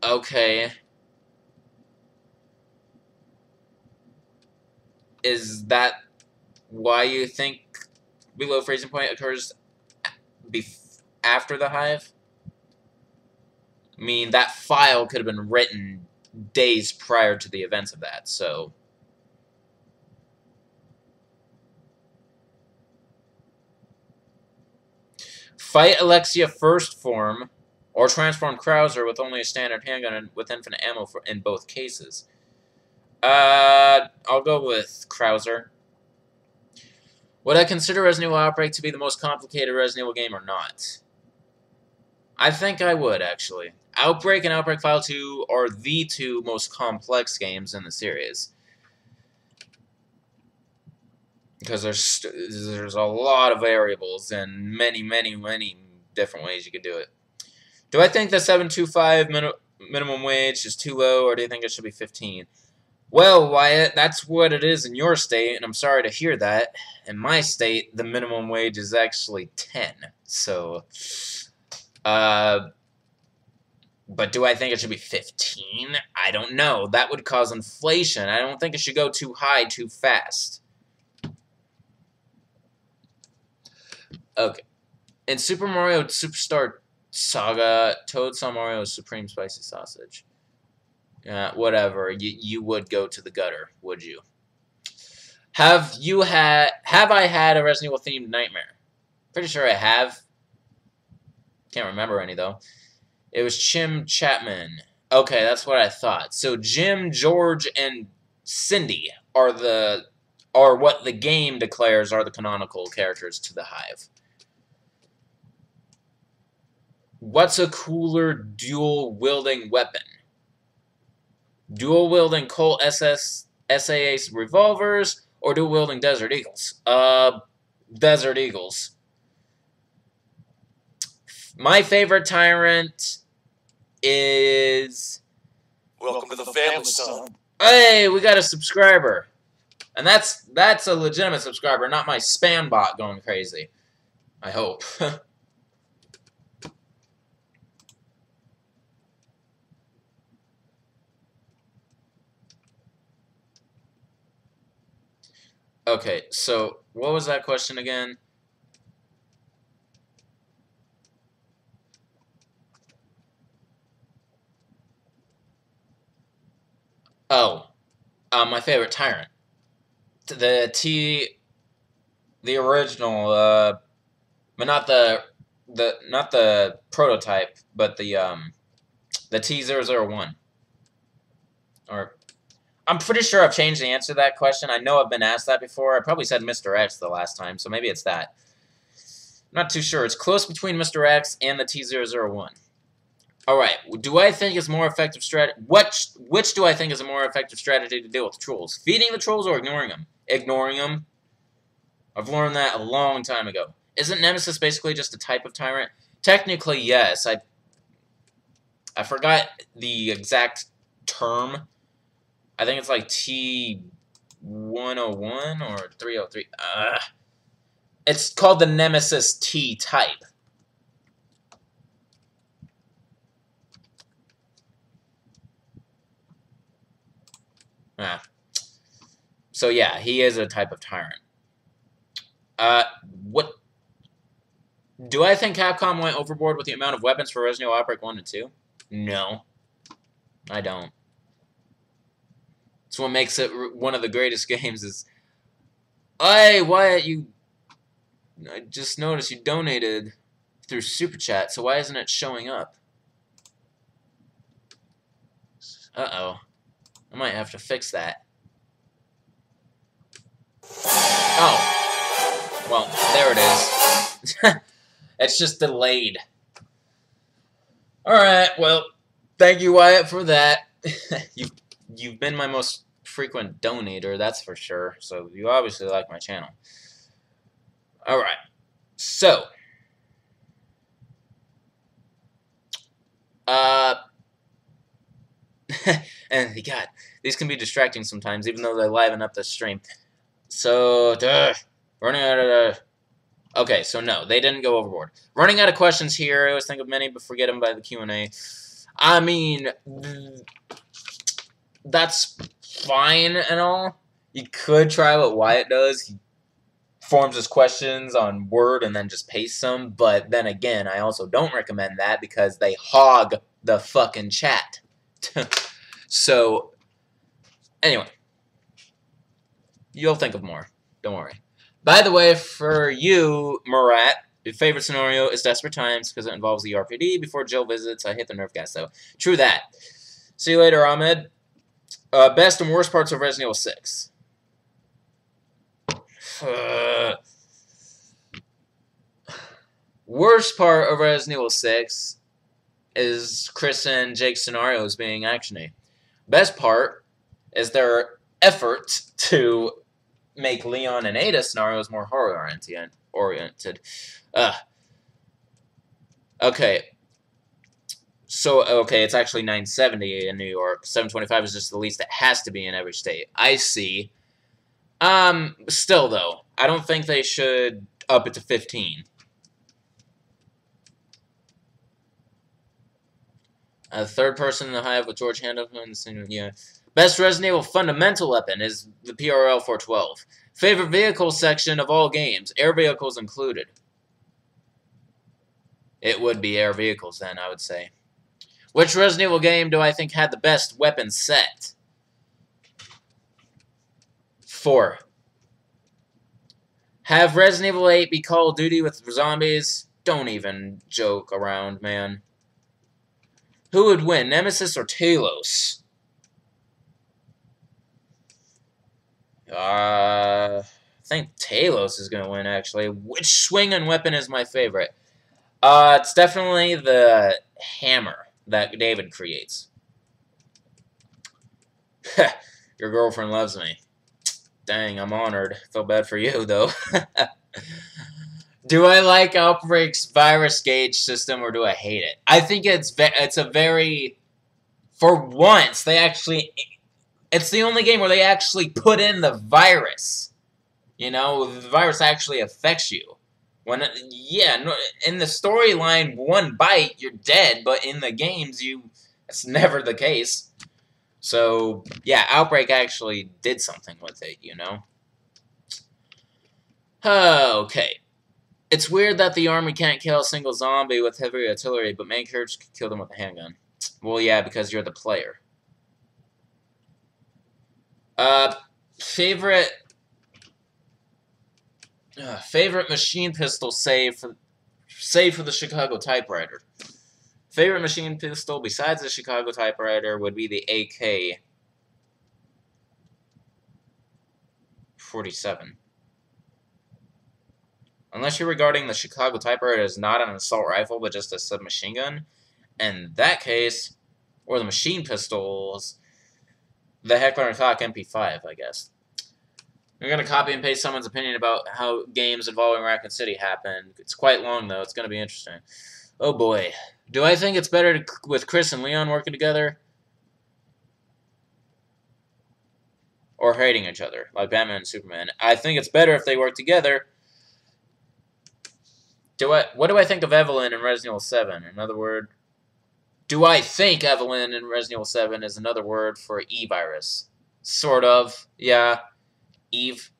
Okay. Is that why you think below freezing point occurs after the Hive? I mean, that file could have been written days prior to the events of that, so... Fight Alexia first form, or transform Krauser with only a standard handgun and with infinite ammo in both cases. I'll go with Krauser. Would I consider Resident Evil Outbreak to be the most complicated Resident Evil game or not? I think I would, actually. Outbreak and Outbreak File 2 are the two most complex games in the series. Because there's a lot of variables and many different ways you could do it. Do I think the $7.25 minimum wage is too low, or do you think it should be 15? Well, Wyatt, that's what it is in your state, and I'm sorry to hear that. In my state, the minimum wage is actually 10. So, but do I think it should be 15? I don't know. That would cause inflation. I don't think it should go too high too fast. Okay. In Super Mario Superstar Saga, Toad saw Mario's Supreme Spicy Sausage. Whatever. You would go to the gutter, would you? Have I had a Resident Evil themed nightmare? Pretty sure I have. Can't remember any though. It was Jim Chapman. Okay, that's what I thought. So Jim, George, and Cindy are what the game declares are the canonical characters to the Hive. What's a cooler dual-wielding weapon? Dual-wielding Colt SS SAS revolvers, or dual-wielding Desert Eagles? Desert Eagles. My favorite tyrant is... Welcome to the family, son. Hey, we got a subscriber. And that's a legitimate subscriber, not my spam bot going crazy. I hope. Okay, so what was that question again? Oh, my favorite tyrant. The original, but not the prototype, but the T001. Or I'm pretty sure I've changed the answer to that question. I know I've been asked that before. I probably said Mr. X the last time, so maybe it's that. I'm not too sure. It's close between Mr. X and the T001. Alright, do I think is more effective strategy? Which do I think is a more effective strategy to deal with trolls? Feeding the trolls or ignoring them? Ignoring them. I've learned that a long time ago. Isn't Nemesis basically just a type of tyrant? Technically, yes. I forgot the exact term. I think it's like T101 or 303. It's called the Nemesis T type. So yeah, he is a type of tyrant. What do I think Capcom went overboard with the amount of weapons for Resident Evil Outbreak 1 and 2? No. I don't. It's what makes it one of the greatest games is... Hey, Wyatt, I just noticed you donated through Super Chat, so why isn't it showing up? Uh-oh. I might have to fix that. Oh. Well, there it is. It's just delayed. Alright, well, thank you, Wyatt, for that. You've been my most frequent donator, that's for sure. So you obviously like my channel. Alright. So. And God, these can be distracting sometimes, even though they liven up the stream. So, running out of... Okay, so no, they didn't go overboard. Running out of questions here. I always think of many, but forget them by the Q&A. I mean, that's fine and all. You could try what Wyatt does. He forms his questions on Word and then just pastes them. But then again, I also don't recommend that because they hog the fucking chat. So, anyway. You'll think of more. Don't worry. By the way, for you, Murat, your favorite scenario is Desperate Times because it involves the RPD. Before Jill visits, I hit the nerf gas, though. True that. See you later, Ahmed. Best and worst parts of Resident Evil 6. Worst part of Resident Evil 6 is Chris and Jake's scenarios being actiony. Best part is their effort to make Leon and Ada scenarios more horror-oriented. Okay. So, okay, it's actually 970 in New York. 725 is just the least it has to be in every state. I see. Still, though, I don't think they should up it to 15. Third person in the hive with George Handelman. Yeah. Best Resident Evil fundamental weapon is the PRL 412. Favorite vehicle section of all games, air vehicles included. It would be air vehicles then, I would say. Which Resident Evil game do I think had the best weapon set? 4. Have Resident Evil 8 be Call of Duty with zombies? Don't even joke around, man. Who would win, Nemesis or Talos? I think Talos is going to win, actually. Which swing and weapon is my favorite? It's definitely the hammer that David creates. Your girlfriend loves me. Dang, I'm honored. Feel bad for you, though. Do I like Outbreak's virus gauge system, or do I hate it? I think it's a very... For once, they actually... It's the only game where they actually put in the virus. You know, the virus actually affects you. In the storyline, one bite, you're dead, but in the games, it's never the case. So, yeah, Outbreak actually did something with it, you know? Okay. It's weird that the army can't kill a single zombie with heavy artillery, but main characters can kill them with a handgun. Well, yeah, because you're the player. Favorite machine pistol save for the Chicago typewriter. Favorite machine pistol besides the Chicago typewriter would be the AK-47. Unless you're regarding the Chicago typewriter as not an assault rifle, but just a submachine gun, in that case, or the machine pistols, the Heckler & Koch MP5, I guess. I'm going to copy and paste someone's opinion about how games involving Raccoon City happen. It's quite long, though. It's going to be interesting. Oh, boy. Do I think it's better with Chris and Leon working together? Or hating each other, like Batman and Superman? I think it's better if they work together. What do I think of Evelyn in Resident Evil 7? Another word. Do I think Evelyn in Resident Evil 7 is another word for E-virus? Sort of. Yeah. Eve.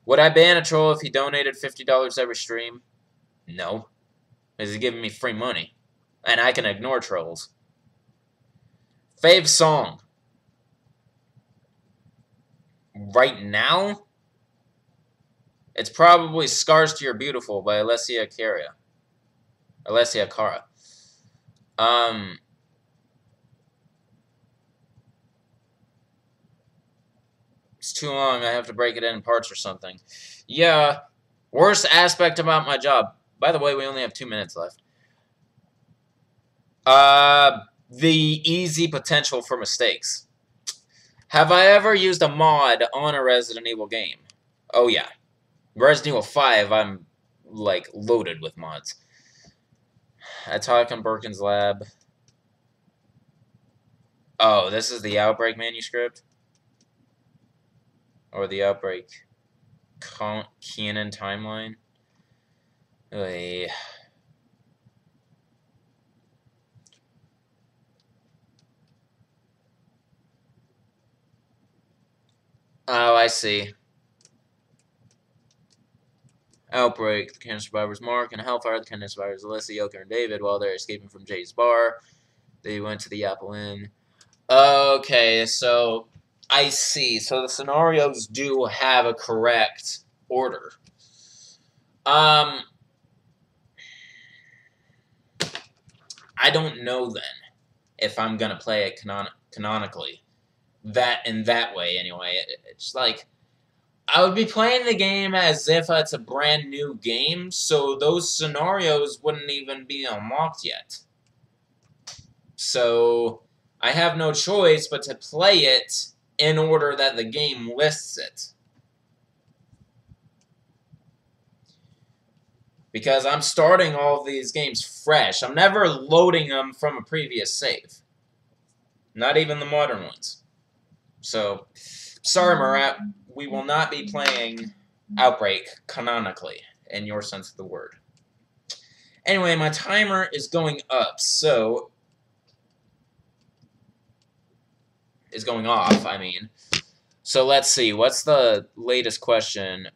Would I ban a troll if he donated $50 every stream? No. Because he's giving me free money. And I can ignore trolls. Fave song. Right now? It's probably Scars to Your Beautiful by Alessia Cara. It's too long. I have to break it in parts or something. Yeah. Worst aspect about my job. By the way, we only have 2 minutes left. The easy potential for mistakes. Have I ever used a mod on a Resident Evil game? Oh, yeah. Resident Evil 5, I'm, like, loaded with mods. I talk in Birkin's lab. Oh, this is the Outbreak manuscript? Or the Outbreak canon timeline? Oy. Oh, I see. Outbreak, the cannon survivors Mark and Hellfire, the cannon survivors Alyssa, Yoker, and David, while they're escaping from Jay's bar. They went to the Apple Inn. Okay, so I see. So the scenarios do have a correct order. I don't know then if I'm gonna play it canonically. In that way, anyway. It's like I would be playing the game as if it's a brand new game, so those scenarios wouldn't even be unlocked yet. So I have no choice but to play it in order that the game lists it. Because I'm starting all of these games fresh. I'm never loading them from a previous save. Not even the modern ones. So, sorry, Murat. We will not be playing Outbreak canonically, in your sense of the word. Anyway, my timer is going up, so... is going off, I mean. So let's see, what's the latest question?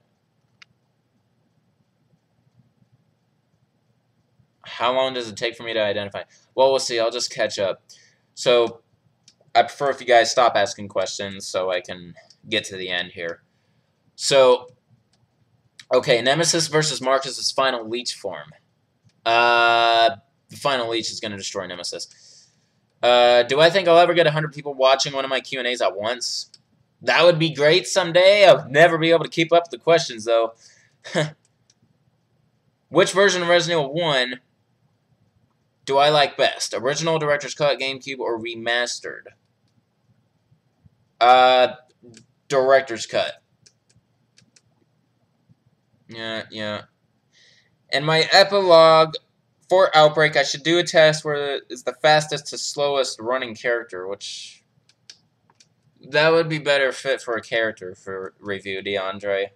How long does it take for me to identify? Well, we'll see, I'll just catch up. So, I prefer if you guys stop asking questions so I can get to the end here. So, okay, Nemesis versus Marcus's final leech form. The final leech is going to destroy Nemesis. Do I think I'll ever get 100 people watching one of my Q&As at once? That would be great someday. I'll never be able to keep up with the questions, though. Which version of Resident Evil 1 do I like best? Original, Director's Cut, GameCube, or Remastered? Director's Cut. Yeah. And my epilogue for Outbreak, I should do a test where it's the fastest to slowest running character, which that would be better fit for a character for review, DeAndre.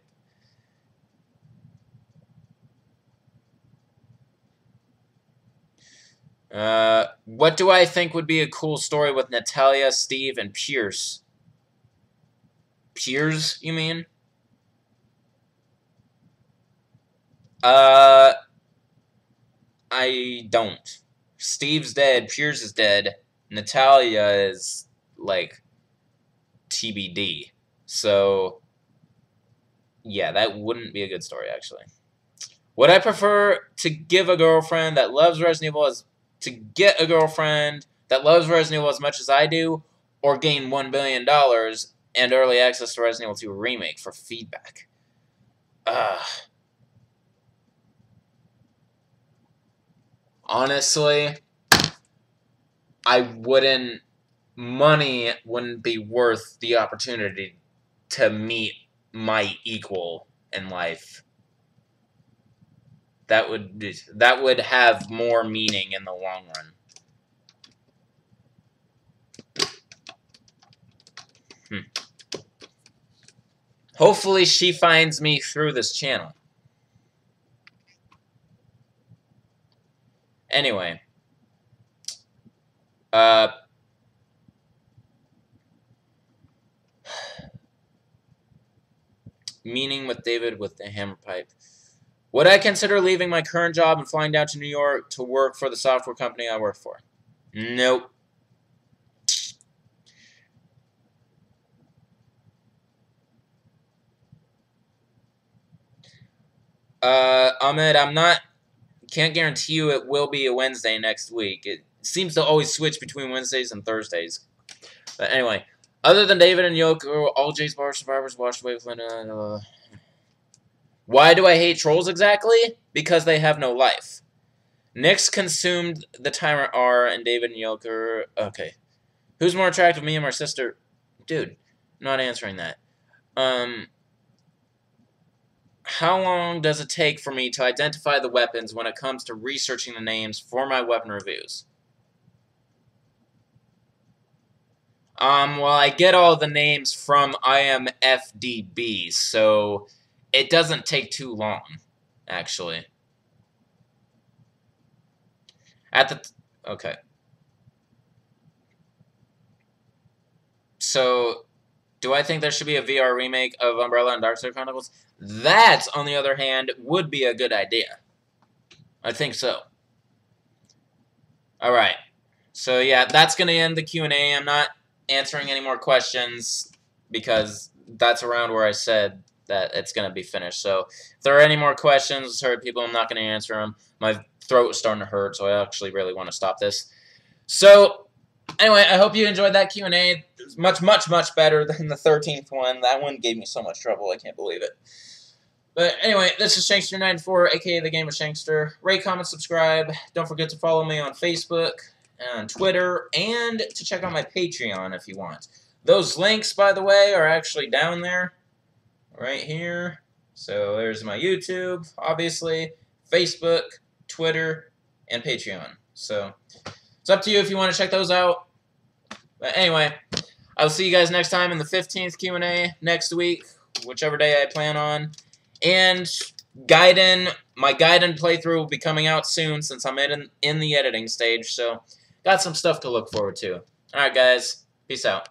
What do I think would be a cool story with Natalia, Steve, and Pierce? Piers, you mean? I don't. Steve's dead, Piers is dead, Natalia is, like, TBD. So, yeah, that wouldn't be a good story, actually. Would I prefer to give a girlfriend that loves Resident Evil to get a girlfriend that loves Resident Evil as much as I do, or gain $1 billion and early access to Resident Evil 2 Remake for feedback? Honestly, money wouldn't be worth the opportunity to meet my equal in life. That would have more meaning in the long run. Hopefully she finds me through this channel. Anyway. Meeting with David with the hammer pipe. Would I consider leaving my current job and flying down to New York to work for the software company I work for? Nope. Ahmed, can't guarantee you it will be a Wednesday next week. It seems to always switch between Wednesdays and Thursdays. But anyway, other than David and Yoko, all Jay's Bar survivors washed away with Linda. Why do I hate trolls exactly? Because they have no life. Nyx consumed the timer R and David and Yoko. Okay. Who's more attractive, me or my sister? Dude, I'm not answering that. How long does it take for me to identify the weapons when it comes to researching the names for my weapon reviews? Well, I get all the names from IMFDB, so it doesn't take too long, actually. Okay. So, do I think there should be a VR remake of Umbrella and Darkside Chronicles? That, on the other hand, would be a good idea. I think so. Alright. So, yeah, that's going to end the Q&A. I'm not answering any more questions because that's around where I said that it's going to be finished. So, if there are any more questions, sorry, people, I'm not going to answer them. My throat is starting to hurt, so I actually really want to stop this. So, anyway, I hope you enjoyed that Q&A. It was much, much, much better than the 13th one. That one gave me so much trouble, I can't believe it. But anyway, this is Shankster94, aka The Game of Shankster. Rate, comment, subscribe. Don't forget to follow me on Facebook, on Twitter, and to check out my Patreon if you want. Those links, by the way, are actually down there, right here. So there's my YouTube, obviously, Facebook, Twitter, and Patreon. So it's up to you if you want to check those out. But anyway, I'll see you guys next time in the 15th Q&A next week, whichever day I plan on. And my Gaiden playthrough will be coming out soon since I'm in the editing stage. So got some stuff to look forward to. Alright guys, peace out.